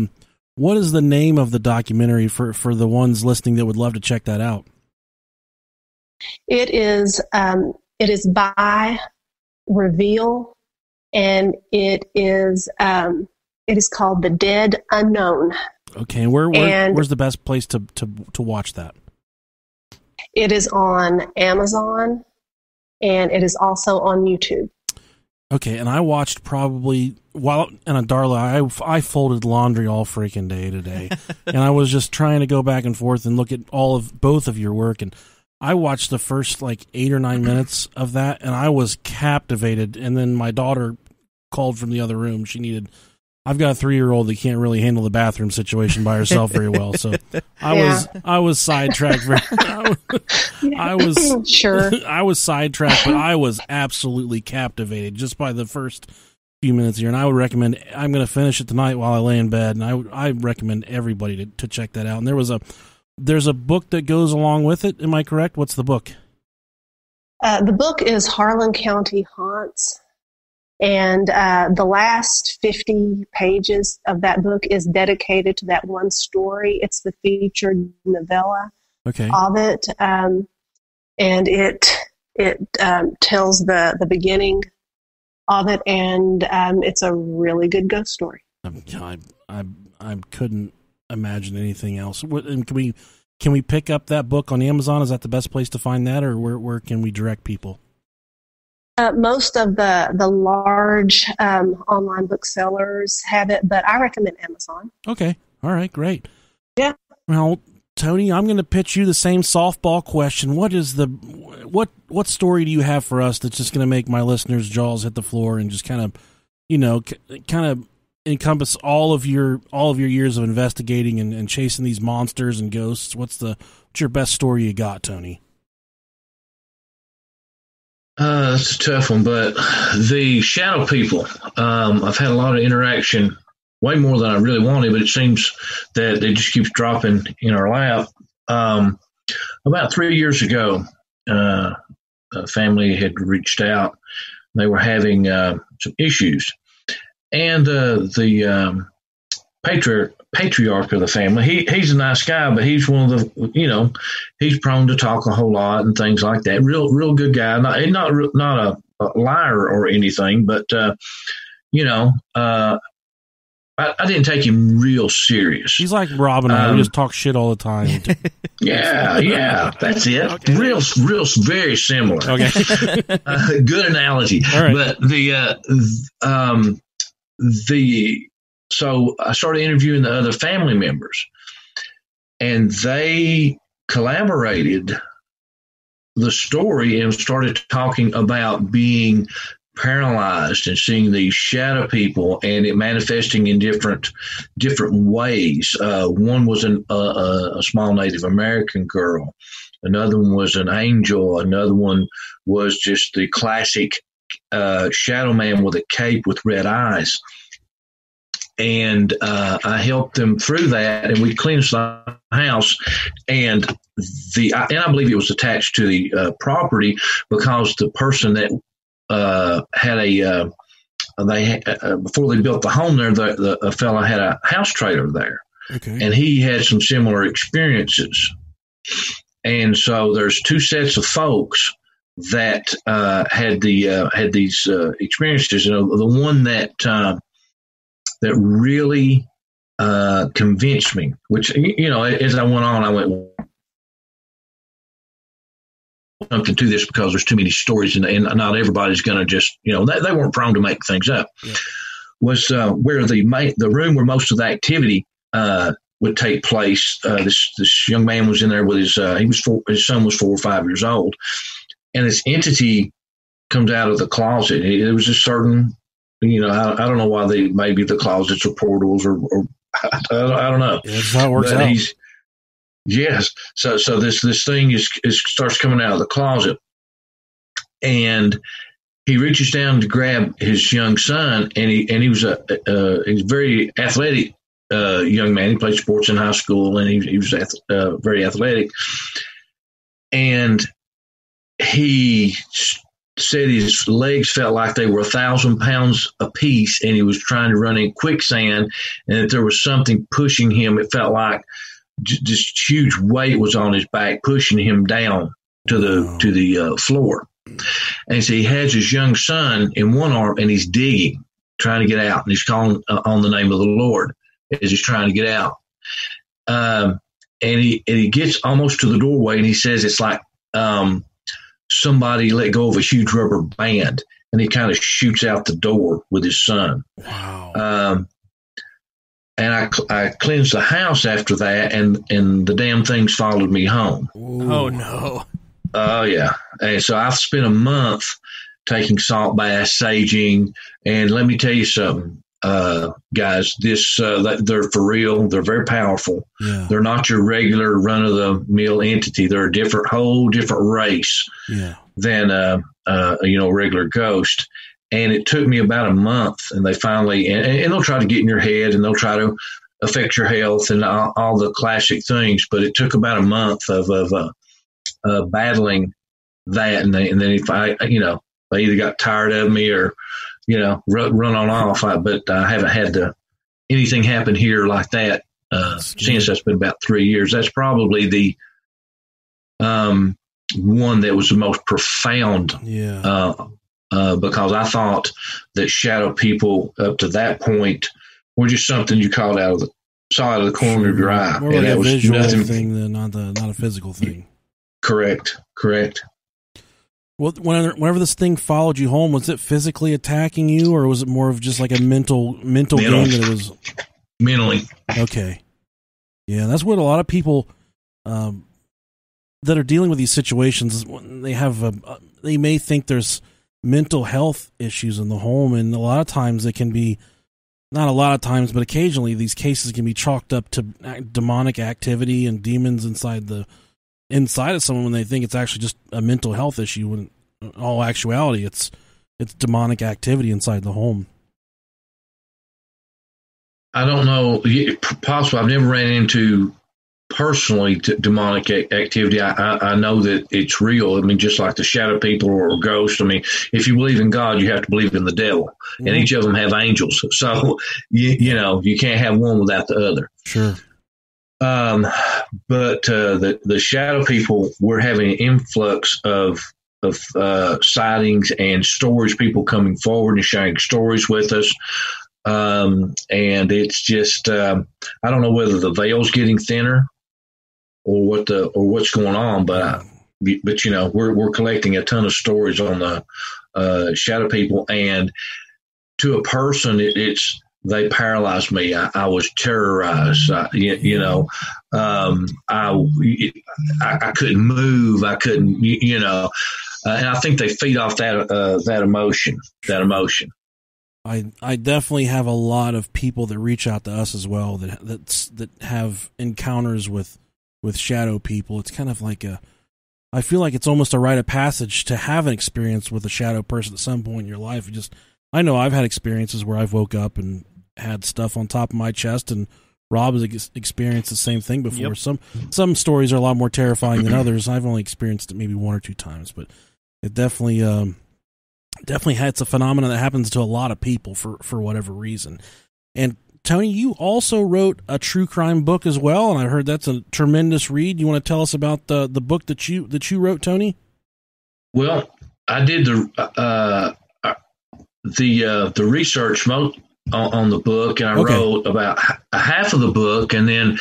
what is the name of the documentary for the ones listening that would love to check that out? It is by Reveal, and it is called The Dead Unknown. Okay, and where's the best place to watch that? It is on Amazon, and it is also on YouTube. Okay, and I watched probably Darla, I folded laundry all freaking day today, and I was just trying to go back and forth and look at both of your work, and I watched the first like 8 or 9 minutes of that, and I was captivated. And then my daughter called from the other room. I've got a 3-year-old that can't really handle the bathroom situation by herself very well, so I was sidetracked. I was sure. I was sidetracked, but I was absolutely captivated just by the first few minutes here. And I would recommend. I'm going to finish it tonight while I lay in bed, and I recommend everybody to check that out. And there's a book that goes along with it. Am I correct? What's the book? The book is Harlan County Haunts. And the last 50 pages of that book is dedicated to that one story. It's the featured novella of it. And it tells the beginning of it, and it's a really good ghost story. I couldn't imagine anything else. And can we pick up that book on Amazon? Is that the best place to find that, or where can we direct people? Most of the large online booksellers have it, but I recommend Amazon. Okay. All right. Great. Yeah. Well, Tony, I'm going to pitch you the same softball question. What story do you have for us that's just going to make my listeners' jaws hit the floor and just kind of encompass all of your years of investigating and chasing these monsters and ghosts? What's your best story you got, Tony? That's a tough one, but the shadow people, I've had a lot of interaction, way more than I really wanted, but it seems that it just keeps dropping in our lap. About 3 years ago, a family had reached out. They were having some issues, and the patriarch of the family, he's a nice guy, but he's one of the, he's prone to talk a whole lot and things like that. Real good guy, not a liar or anything, but I didn't take him real serious. He's like Rob and I. We just talk shit all the time. Yeah, that's it. Okay. Real, very similar. Okay. Good analogy. All right. But so I started interviewing the other family members, and they collaborated the story and started talking about being paralyzed and seeing these shadow people and it manifesting in different ways. One was a small Native American girl. Another one was an angel. Another one was just the classic shadow man with a cape with red eyes. And I helped them through that, and we cleaned the house. And I believe it was attached to the property because the person that had before they built the home there, a fellow had a house trailer there, and he had some similar experiences. And so there's two sets of folks that had these experiences. The one that really convinced me, which, as I went on, I went something to this because there's too many stories and not everybody's going to just, they weren't prone to make things up. Yeah. Was where the room where most of the activity would take place. This young man was in there with his son was 4 or 5 years old, and this entity comes out of the closet. It was a certain, I don't know why maybe the closets are portals or I don't know. Yeah, that's how it works out. Yes. So this thing starts coming out of the closet, and he reaches down to grab his young son, and he was he's a very athletic young man. He played sports in high school, and he was very athletic. And he said his legs felt like they were 1,000 pounds apiece, and he was trying to run in quicksand, and if there was something pushing him, it felt like just huge weight was on his back, pushing him down to the floor. And so he has his young son in one arm, and he's digging, trying to get out, and he's calling on the name of the Lord as he's trying to get out. And he gets almost to the doorway, and he says it's like somebody let go of a huge rubber band, and he kind of shoots out the door with his son. Wow. And I cleansed the house after that, and the damn things followed me home. Ooh. Oh, no. Oh, yeah. And so I've spent a month taking salt baths, saging, and let me tell you something, guys, they're for real. They're very powerful. Yeah. They're not your regular run-of-the-mill entity. They're a whole different race than a regular ghost. And it took me about a month, and they finally, and they'll try to get in your head, and they'll try to affect your health and all the classic things. But it took about a month of battling that, and then if they either got tired of me or run on off. But I haven't had anything happen here like that since. That's been about 3 years. That's probably the one that was the most profound. Yeah. Because I thought that shadow people up to that point were just something you called out of the corner of your eye. More like a visual thing than not a physical thing. Correct. Well, whenever this thing followed you home, was it physically attacking you, or was it more of just like a mental game that it was? Mentally. Okay. Yeah, that's what a lot of people that are dealing with these situations, they may think there's mental health issues in the home, and a lot of times it can be, not a lot of times, but occasionally these cases can be chalked up to demonic activity and demons inside of someone when they think it's actually just a mental health issue, when in all actuality it's demonic activity inside the home. I don't know, possible. I've never ran into personally demonic activity. I know that it's real. I mean, just like the shadow people or ghosts. I mean, if you believe in God, you have to believe in the devil, and each of them have angels. So you can't have one without the other. Sure. But the shadow people, we're having an influx of sightings and stories, people coming forward and sharing stories with us. And it's just, I don't know whether the veil's getting thinner or what's going on, but we're collecting a ton of stories on the shadow people, and to a person, they paralyzed me. I was terrorized. I couldn't move. I couldn't, and I think they feed off that emotion. I definitely have a lot of people that reach out to us as well that have encounters with shadow people. It's kind of like I feel like it's almost a rite of passage to have an experience with a shadow person at some point in your life. I know I've had experiences where I've woke up and had stuff on top of my chest, and Rob has experienced the same thing before. Yep. Some stories are a lot more terrifying than others. I've only experienced it maybe one or two times, but it definitely it's a phenomenon that happens to a lot of people for whatever reason. And Tony, you also wrote a true crime book as well, and I heard that's a tremendous read. You want to tell us about the book that you wrote, Tony? Well, I did the research on the book, and I wrote about half of the book, and then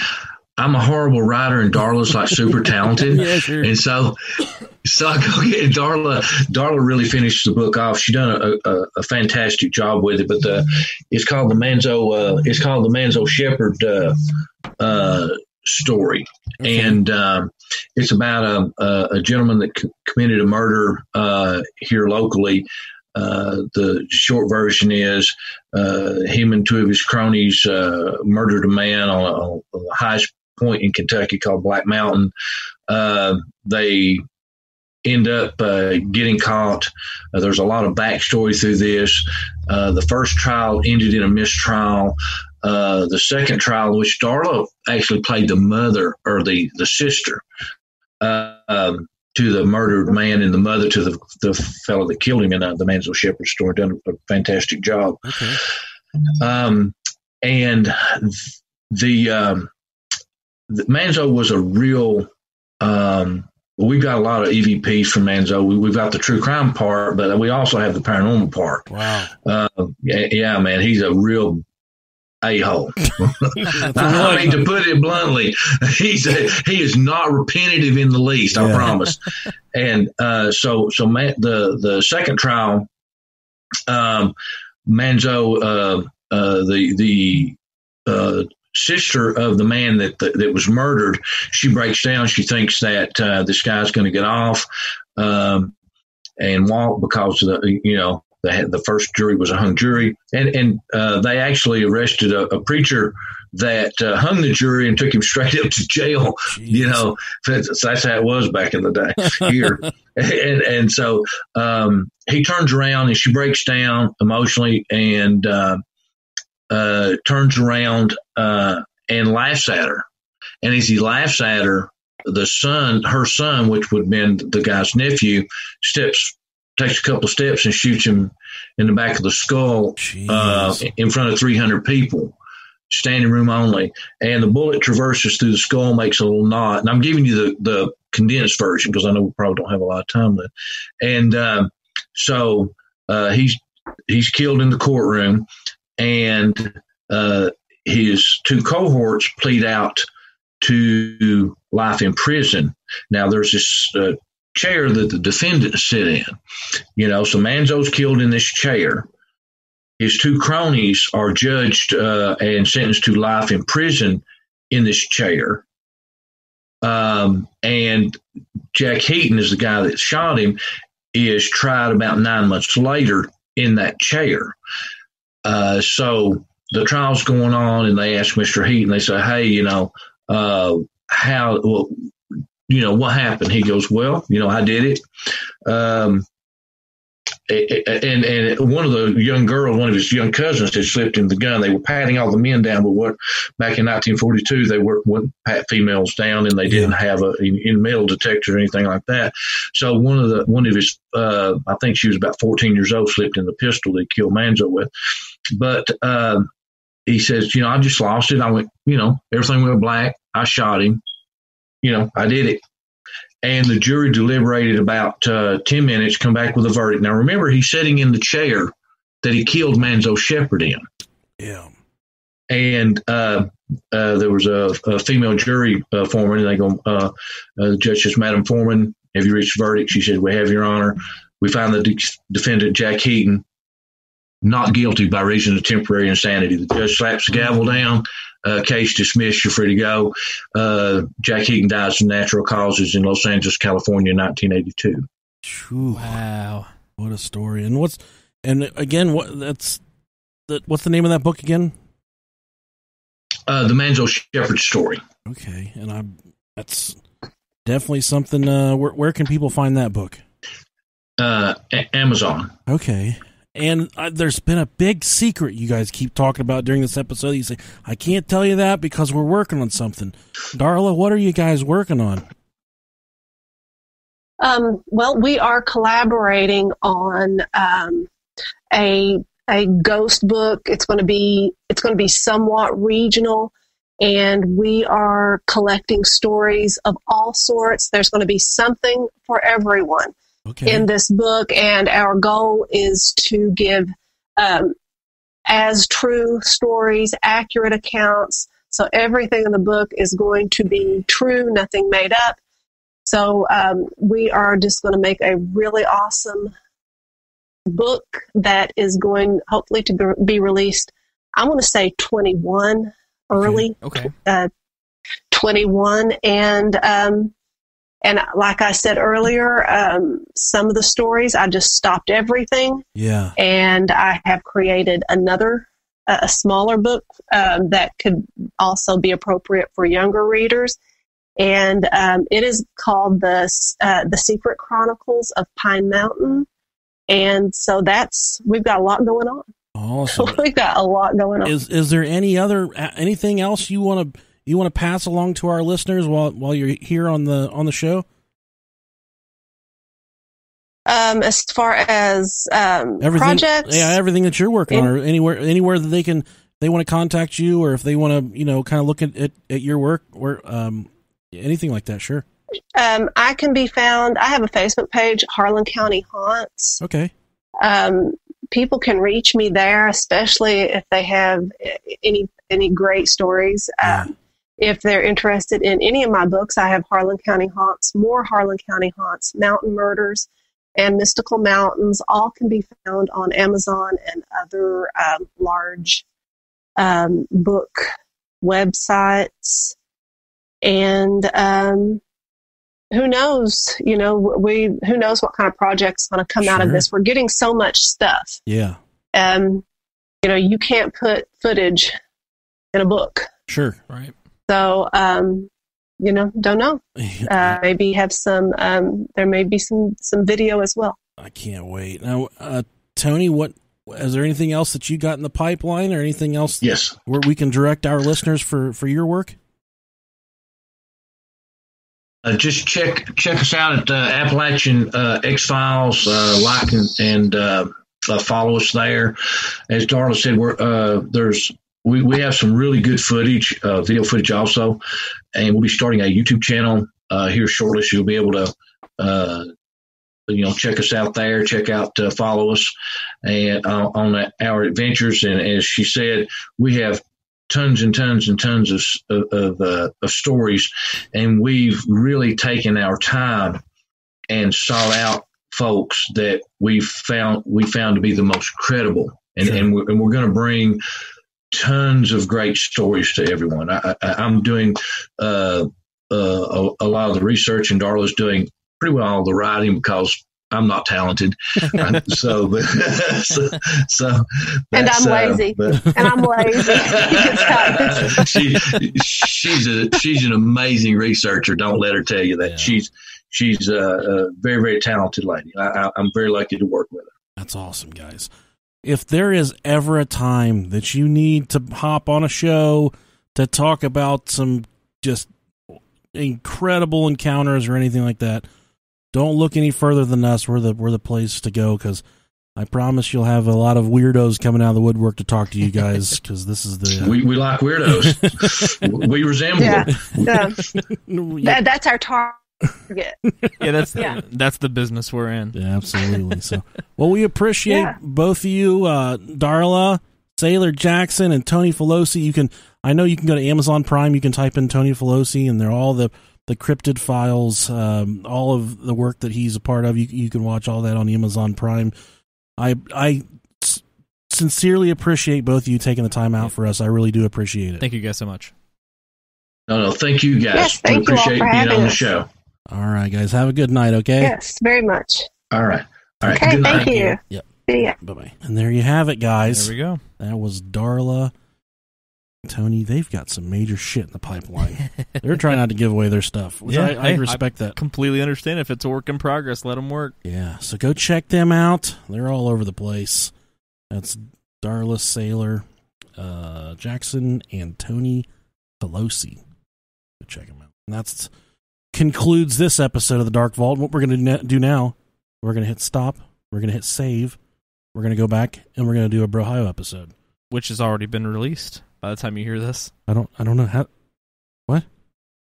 I'm a horrible writer, and Darla's like super talented. Yeah, sure. And so I go get Darla. Darla really finished the book off. She done a fantastic job with it. But it's called the Manzo Shepherd story, and it's about a gentleman that committed a murder here locally. The short version is him and two of his cronies murdered a man on the highest point in Kentucky called Black Mountain. They end up getting caught. There's a lot of backstory through this. The first trial ended in a mistrial. The second trial, which Darla actually played the mother or the sister to the murdered man, and the mother to the fellow that killed him in the Manzo Shepherd story, done a fantastic job. Okay. And the Manzo was a real. We've got a lot of EVPs from Manzo. We've got the true crime part, but we also have the paranormal part. Wow. Yeah, man, he's a real a-hole. I mean, to put it bluntly, he is not repetitive in the least. I promise. And so the second trial Manzo, the sister of the man that was murdered, she breaks down. She thinks that this guy's going to get off and walk because of the first jury was a hung jury, and they actually arrested a preacher that hung the jury and took him straight up to jail. Jeez. That's how it was back in the day here. and so he turns around and she breaks down emotionally and turns around and laughs at her. And as he laughs at her, her son, which would have been the guy's nephew, takes a couple of steps and shoots him in the back of the skull in front of 300 people, standing room only. And the bullet traverses through the skull, makes a little knot. And I'm giving you the condensed version because I know we probably don't have a lot of time left. And so he's killed in the courtroom, and his two cohorts plead out to life in prison. Now, there's this chair that the defendants sit in. So Manzo's killed in this chair. His two cronies are judged and sentenced to life in prison in this chair. And Jack Heaton is the guy that shot him, is tried about 9 months later in that chair. So the trial's going on, and they ask Mr. Heaton, they say, hey, what happened? He goes, well, I did it. And one of the young girls, one of his young cousins, had slipped him the gun. They were patting all the men down, but back in 1942, they wouldn't pat females down, and they didn't have a metal detector or anything like that. So one of his, I think she was about 14 years old, slipped in the pistol they killed Manzo with. But he says, I just lost it. I went, everything went black. I shot him. I did it. And the jury deliberated about 10 minutes, come back with a verdict. Now, remember, he's sitting in the chair that he killed Manzo Shepherd in. Yeah. And there was a female jury foreman, and they go, the judge says, Madam Foreman, have you reached a verdict? She said, we have, Your Honor. We find the defendant, Jack Heaton, not guilty by reason of temporary insanity. The judge slaps the gavel down. Case dismissed. You're free to go. Jack Heaton dies from natural causes in Los Angeles, California, in 1982. Wow, what a story! And what's the name of that book again? The Manzo Shepherd story. Okay, and that's definitely something. Where can people find that book? Amazon. Okay. And there's been a big secret you guys keep talking about during this episode. You say, I can't tell you that because we're working on something. Darla, what are you guys working on? Well, we are collaborating on a ghost book. It's going to be somewhat regional, and we are collecting stories of all sorts. There's going to be something for everyone. Okay. In this book, and our goal is to give as true stories, accurate accounts. So everything in the book is going to be true, nothing made up. So we are just going to make a really awesome book that is going hopefully to be released. I want to say 21 early. Okay. 21 And like I said earlier, some of the stories, I just stopped everything. Yeah. And I have created a smaller book that could also be appropriate for younger readers. And it is called The Secret Chronicles of Pine Mountain. And so we've got a lot going on. Awesome. We've got a lot going on. Is there anything else you want to pass along to our listeners while you're here on the show? As far as projects, everything that you're working on, or anywhere that they want to contact you, or if they want to, kind of look at your work, or anything like that. Sure. I can be found. I have a Facebook page, Harlan County Haunts. Okay. People can reach me there, especially if they have any great stories. Yeah. If they're interested in any of my books, I have Harlan County Haunts, more Harlan County Haunts, Mountain Murders, and Mystical Mountains all can be found on Amazon and other large book websites. And who knows? Who knows what kind of project's going to come out of this? We're getting so much stuff. Yeah. You can't put footage in a book. Sure. Right. So, don't know. Maybe have some. There may be some video as well. I can't wait. Now, Tony, is there anything else that you got in the pipeline, or anything else? Yes. Where we can direct our listeners for your work? Just check us out at Appalachian X-Files. Like and follow us there. As Darla said, we have some really good footage, video footage also, and we'll be starting a YouTube channel here shortly. So you'll be able to check us out there. Follow us and on our adventures. And as she said, we have tons and tons and tons of stories, and we've really taken our time and sought out folks that we found to be the most credible, and we're going to bring tons of great stories to everyone. I'm doing a lot of the research, and Darla's doing pretty well all the writing because I'm not talented. And I'm lazy. She's an amazing researcher. Don't let her tell you that. Yeah. She's a very, very talented lady. I'm very lucky to work with her. That's awesome, guys. If there is ever a time that you need to hop on a show to talk about some just incredible encounters or anything like that, don't look any further than us. We're the place to go, because I promise you'll have a lot of weirdos coming out of the woodwork to talk to you guys, because this is the... We like weirdos. We resemble them. That's our target. That's the business we're in. Yeah, absolutely. So, well, we appreciate both of you, Darla, Saylor Jackson, and Tony Felosi. I know you can go to Amazon Prime. You can type in Tony Felosi, and they're all the cryptid files, all of the work that he's a part of. You can watch all that on Amazon Prime. I sincerely appreciate both of you taking the time out for us. I really do appreciate it. Thank you guys so much. No, thank you guys. Yes, thank we appreciate you all for being on the us. show. All right, guys. Have a good night, okay? Yes, very much. All right. Okay, good night. thank you. Yep. See ya. Bye-bye. And there you have it, guys. There we go. That was Darla. Tony, they've got some major shit in the pipeline. They're trying not to give away their stuff, which I respect that. Completely understand. If it's a work in progress, let them work. Yeah, so go check them out. They're all over the place. That's Darla, Saylor, Jackson, and Tony Felosi. Go check them out. And that's concludes this episode of the Dark Vault. What we're going to do now, we're going to hit stop, we're going to hit save, we're going to go back, and we're going to do a Brohio episode, which has already been released by the time you hear this. I don't know how. What?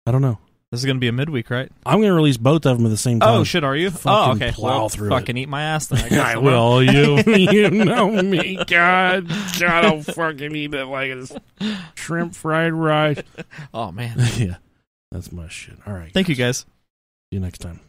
I don't know. This is going to be a midweek, right? I'm going to release both of them at the same time. Oh shit, are you? Fucking okay. Plow through fucking it. Eat my ass then. I guess. I will. You know me. God, I'll fucking eat it like it's shrimp fried rice. Oh man. Yeah, that's my shit. All right. Thank you, guys. See you next time.